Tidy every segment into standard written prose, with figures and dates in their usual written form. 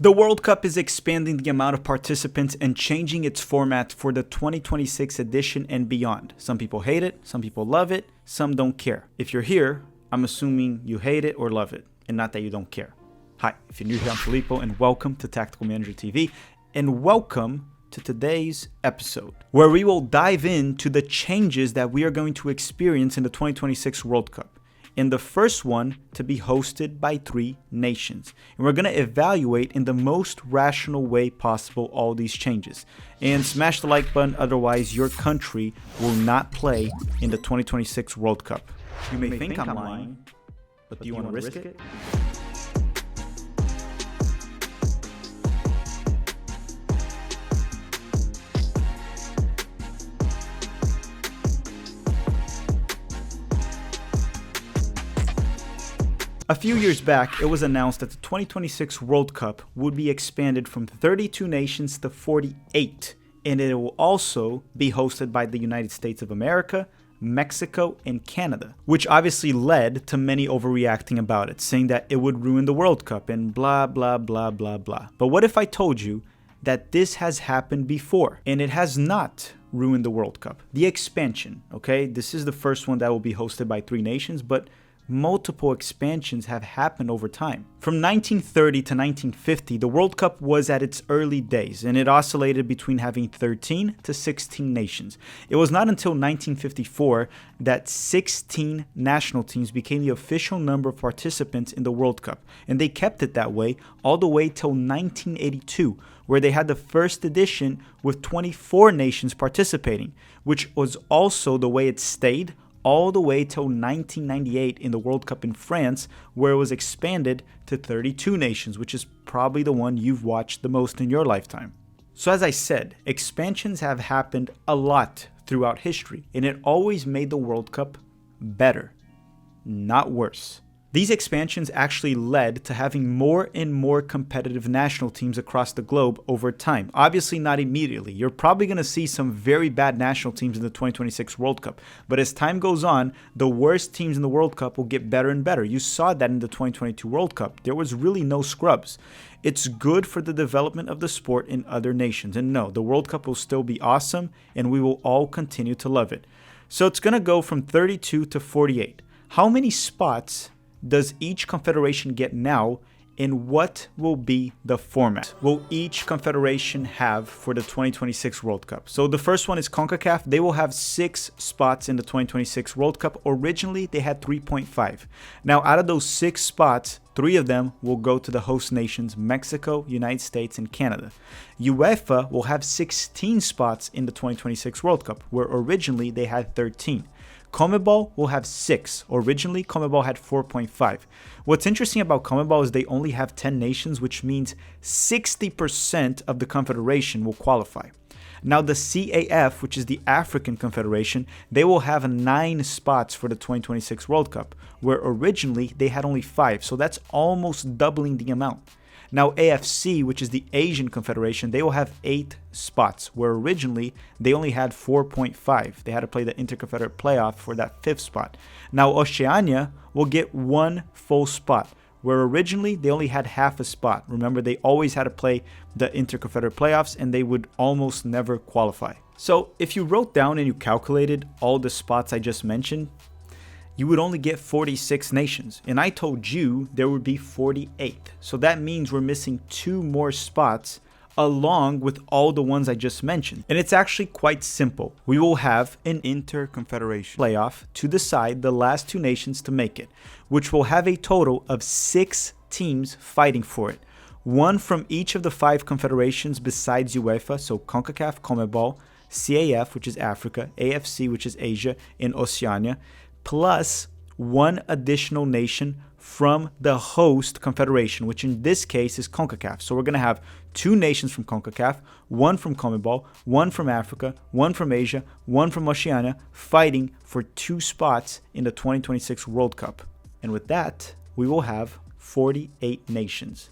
The World Cup is expanding the amount of participants and changing its format for the 2026 edition and beyond. Some people hate it, some people love it, some don't care. If you're here, I'm assuming you hate it or love it, and not that you don't care. Hi, if you're new here, I'm Filippo, and welcome to Tactical Manager TV, and welcome to today's episode, where we will dive into the changes that we are going to experience in the 2026 World Cup. And the first one to be hosted by 3 nations. And we're going to evaluate in the most rational way possible all these changes. And smash the like button, otherwise your country will not play in the 2026 World Cup. You may think I'm lying, but do you want to risk it? A few years back, it was announced that the 2026 World Cup would be expanded from 32 nations to 48, and it will also be hosted by the United States of America, Mexico, and Canada, which obviously led to many overreacting about it, saying that it would ruin the World Cup and blah, blah, blah, blah, blah. But what if I told you that this has happened before, and it has not ruined the World Cup? The expansion, okay? This is the first one that will be hosted by 3 nations, but multiple expansions have happened over time. From 1930 to 1950, the World Cup was at its early days, and it oscillated between having 13 to 16 nations. It was not until 1954 that 16 national teams became the official number of participants in the World Cup, and they kept it that way all the way till 1982, where they had the first edition with 24 nations participating, which was also the way it stayed all the way till 1998 in the World Cup in France, where it was expanded to 32 nations, which is probably the one you've watched the most in your lifetime. So as I said, expansions have happened a lot throughout history, and it always made the World Cup better, not worse. These expansions actually led to having more and more competitive national teams across the globe over time. Obviously not immediately. You're probably going to see some very bad national teams in the 2026 World Cup. But as time goes on, the worst teams in the World Cup will get better and better. You saw that in the 2022 World Cup. There was really no scrubs. It's good for the development of the sport in other nations. And no, the World Cup will still be awesome, and we will all continue to love it. So it's going to go from 32 to 48. How many spots does each confederation get now, and what will be the format will each confederation have for the 2026 World Cup? So the first one is CONCACAF. They will have 6 spots in the 2026 World Cup. Originally, they had 3.5. Now, out of those 6 spots, 3 of them will go to the host nations, Mexico, United States, and Canada. UEFA will have 16 spots in the 2026 World Cup, where originally they had 13. CONMEBOL will have 6. Originally, CONMEBOL had 4.5. What's interesting about CONMEBOL is they only have 10 nations, which means 60% of the confederation will qualify. Now, the CAF, which is the African Confederation, they will have 9 spots for the 2026 World Cup, where originally they had only 5, so that's almost doubling the amount. Now, AFC, which is the Asian Confederation, they will have 8 spots, where originally they only had 4.5. They had to play the Interconfederate Playoff for that 5th spot. Now, Oceania will get 1 full spot, where originally they only had half a spot. Remember, they always had to play the Interconfederate Playoffs, and they would almost never qualify. So, if you wrote down and you calculated all the spots I just mentioned, you would only get 46 nations, and I told you there would be 48. So that means we're missing 2 more spots along with all the ones I just mentioned. And it's actually quite simple. We will have an interconfederation playoff to decide the last 2 nations to make it, which will have a total of 6 teams fighting for it. 1 from each of the 5 confederations besides UEFA, so CONCACAF, CONMEBOL, CAF, which is Africa, AFC, which is Asia, and Oceania, plus 1 additional nation from the host confederation, which in this case is CONCACAF. So we're going to have 2 nations from CONCACAF, 1 from CONMEBOL, 1 from Africa, 1 from Asia, 1 from Oceania, fighting for 2 spots in the 2026 World Cup. And with that, we will have 48 nations.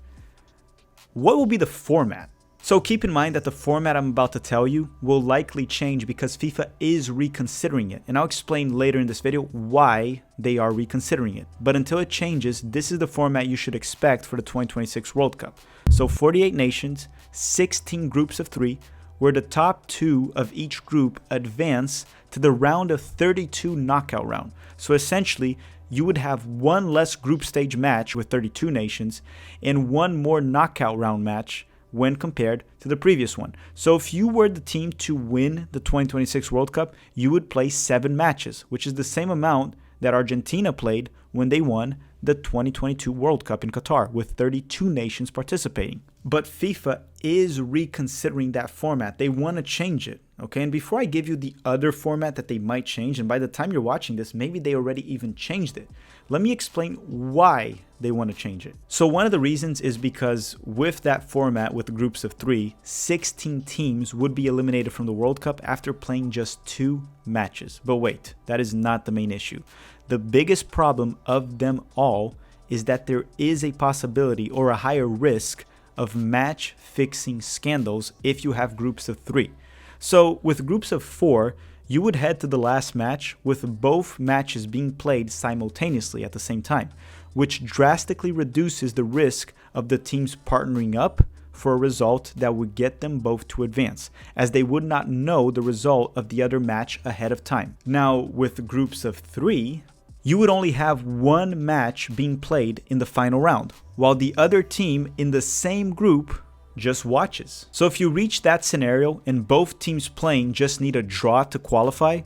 What will be the format? So keep in mind that the format I'm about to tell you will likely change because FIFA is reconsidering it, and I'll explain later in this video why they are reconsidering it. But until it changes, this is the format you should expect for the 2026 World Cup. So 48 nations, 16 groups of 3, where the top 2 of each group advance to the round of 32 knockout round. So essentially, you would have one less group stage match with 32 nations and one more knockout round match when compared to the previous one. So if you were the team to win the 2026 World Cup, you would play 7 matches, which is the same amount that Argentina played when they won the 2022 World Cup in Qatar, with 32 nations participating. But FIFA is reconsidering that format. They want to change it, okay? And before I give you the other format that they might change, and by the time you're watching this, maybe they already even changed it, let me explain why they want to change it. So one of the reasons is because with that format with groups of 3, 16 teams would be eliminated from the World Cup after playing just 2 matches. But wait, that is not the main issue. The biggest problem of them all is that there is a possibility or a higher risk of match fixing scandals if you have groups of 3. So with groups of 4, you would head to the last match with both matches being played simultaneously at the same time, which drastically reduces the risk of the teams partnering up for a result that would get them both to advance, as they would not know the result of the other match ahead of time. Now, with groups of 3, you would only have one match being played in the final round, while the other team in the same group just watches. So if you reach that scenario and both teams playing just need a draw to qualify,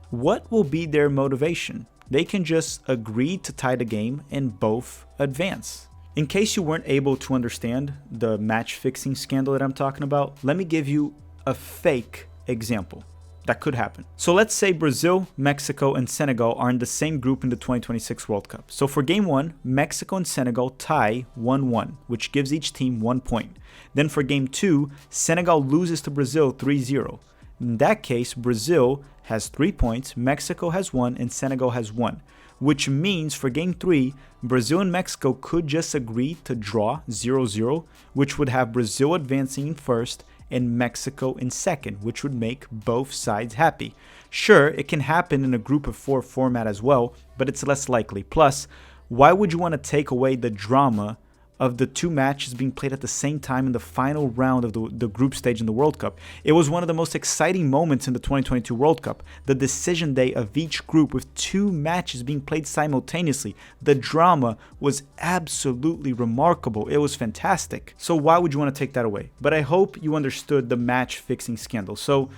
what will be their motivation? They can just agree to tie the game and both advance. In case you weren't able to understand the match fixing scandal that I'm talking about, let me give you a fake example that could happen. So let's say Brazil, Mexico, and Senegal are in the same group in the 2026 World Cup. So for game 1, Mexico and Senegal tie 1-1, which gives each team 1 point. Then for game 2, Senegal loses to Brazil 3-0. In that case, Brazil has 3 points, Mexico has 1, and Senegal has 1. Which means for game 3, Brazil and Mexico could just agree to draw 0-0, which would have Brazil advancing in first and Mexico in second, which would make both sides happy. Sure, it can happen in a group of 4 format as well, but it's less likely. Plus, why would you want to take away the drama of the 2 matches being played at the same time in the final round of the group stage in the World Cup? It was one of the most exciting moments in the 2022 World Cup, the decision day of each group with 2 matches being played simultaneously. The drama was absolutely remarkable. It was fantastic. So why would you want to take that away? But I hope you understood the match fixing scandal. So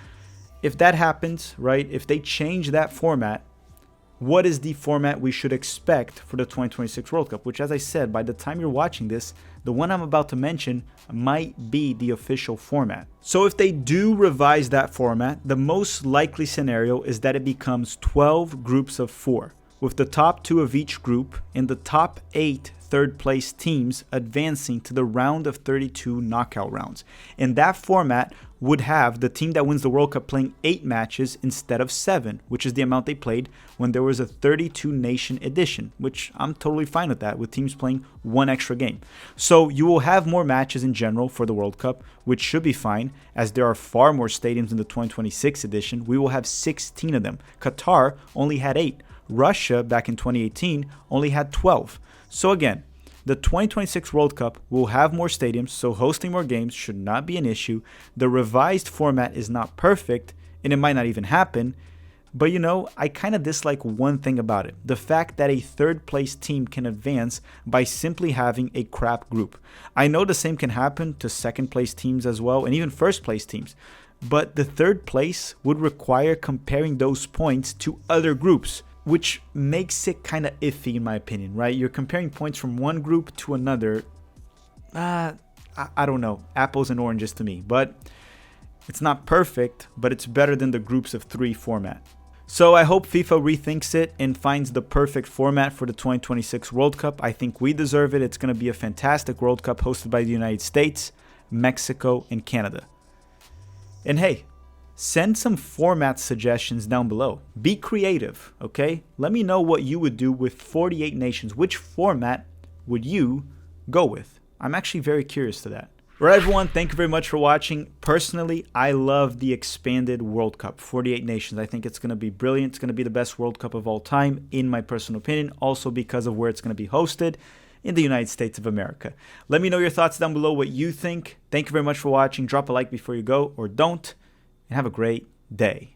if that happens, right, if they change that format, what is the format we should expect for the 2026 World Cup? Which, as I said, by the time you're watching this, the one I'm about to mention might be the official format. So if they do revise that format, the most likely scenario is that it becomes 12 groups of 4, with the top 2 of each group and the top 8 third place teams advancing to the round of 32 knockout rounds. And that format would have the team that wins the World Cup playing 8 matches instead of 7, which is the amount they played when there was a 32 nation edition, which I'm totally fine with that, with teams playing 1 extra game. So you will have more matches in general for the World Cup, which should be fine, as there are far more stadiums in the 2026 edition. We will have 16 of them. Qatar only had 8. Russia, back in 2018, only had 12. So again, the 2026 World Cup will have more stadiums, so hosting more games should not be an issue. The revised format is not perfect, and it might not even happen. But you know, I kind of dislike one thing about it. The fact that a third place team can advance by simply having a crap group. I know the same can happen to second place teams as well, and even first place teams. But the third place would require comparing those points to other groups, which makes it kind of iffy in my opinion, right? You're comparing points from one group to another. I don't know, apples and oranges to me. But it's not perfect, but it's better than the groups of 3 format. So I hope FIFA rethinks it and finds the perfect format for the 2026 World Cup. I think we deserve it. It's going to be a fantastic World Cup hosted by the United States, Mexico, and Canada. And hey, send some format suggestions down below. Be creative, okay? Let me know what you would do with 48 nations. Which format would you go with? I'm actually very curious to that. Right, everyone, thank you very much for watching. Personally, I love the expanded World Cup, 48 nations. I think it's going to be brilliant. It's going to be the best World Cup of all time, in my personal opinion, also because of where it's going to be hosted in the United States of America. Let me know your thoughts down below, what you think. Thank you very much for watching. Drop a like before you go, or don't, and have a great day.